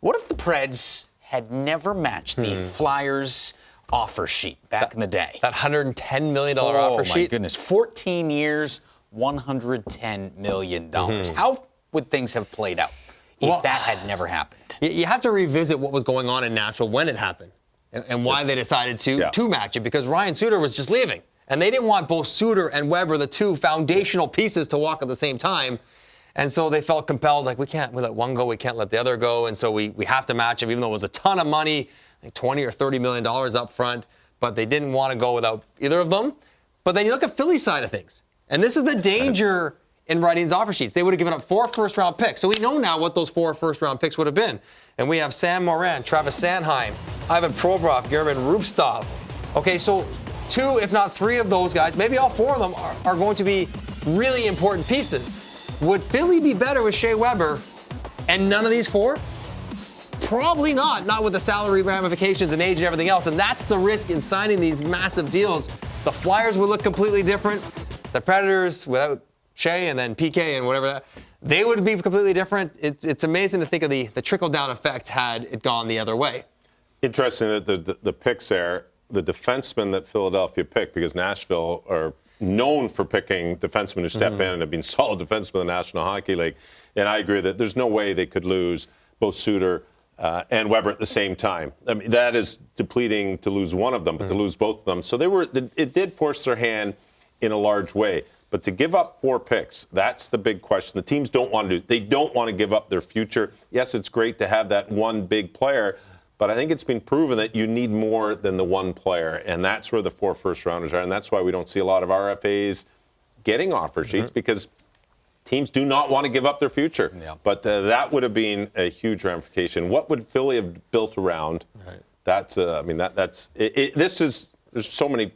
What if the Preds had never matched the Flyers offer sheet back in the day? That $110 million offer sheet? Oh, my goodness. 14 years, $110 million. How would things have played out if that had never happened? You have to revisit what was going on in Nashville when it happened and why they decided to match it, because Ryan Suter was just leaving. And they didn't want both Suter and Weber, the two foundational pieces, to walk at the same time. And so they felt compelled, like, we let one go, we can't let the other go. And so we have to match him, even though it was a ton of money, like $20 or $30 million up front. But they didn't want to go without either of them. But then you look at Philly's side of things. And this is the danger in writing these offer sheets. They would have given up 4 first-round picks. So we know now what those 4 first-round picks would have been. And we have Sam Morin, Travis Sanheim, Ivan Provorov, German Rubstov. Okay, so 2, if not 3 of those guys, maybe all 4 of them are going to be really important pieces. Would Philly be better with Shea Weber and none of these 4? Probably not with the salary ramifications and age and everything else. And that's the risk in signing these massive deals. The Flyers would look completely different. The Predators, without Shea and then PK and whatever, they would be completely different. It's amazing to think of the trickle-down effect had it gone the other way. Interesting that the picks there, the defensemen that Philadelphia picked, because Nashville are known for picking defensemen who step in and have been solid defensemen in the National Hockey League. And I agree that there's no way they could lose both Suter and Weber at the same time. I mean, that is depleting to lose one of them, but to lose both of them. So it did force their hand in a large way. But to give up 4 picks, that's the big question. The teams don't want to do. They don't want to give up their future. Yes, it's great to have that one big player, but I think it's been proven that you need more than the one player, and that's where the 4 first-rounders are, and that's why we don't see a lot of RFAs getting offer sheets, because teams do not want to give up their future. Yeah. But that would have been a huge ramification. What would Philly have built around? Right. That's there's so many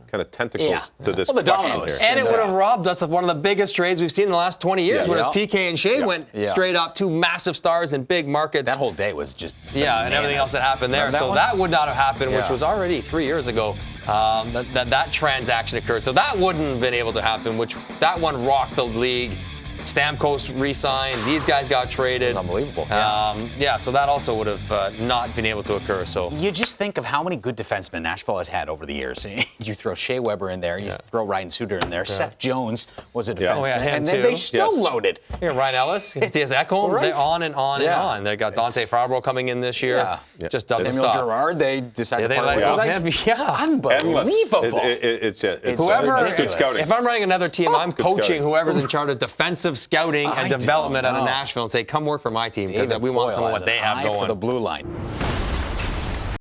kind of tentacles to this question here. And it would have robbed us of one of the biggest trades we've seen in the last 20 years, whereas PK and Shea went straight up, 2 massive stars in big markets. That whole day was just and everything else that happened there. So that would not have happened, which was already 3 years ago. That transaction occurred. So that wouldn't have been able to happen, that one rocked the league. Stamkos re-signed. These guys got traded. It was unbelievable. So that also would have not been able to occur. So you just think of how many good defensemen Nashville has had over the years. You throw Shea Weber in there. You throw Ryan Suter in there. Seth Jones was a defenseman. And they still loaded. Ryan Ellis, Diaz Ekholm, they're on and on and on. They got Dante Fabro coming in this year. Just doesn't Samuel stop. Girard, they decided to let go of him. Unbelievable. It's whoever, good scouting. if I'm running another team, I'm coaching whoever's in charge of defensive scouting and development out of Nashville and say, come work for my team, because we want some of what they have going. For the blue line.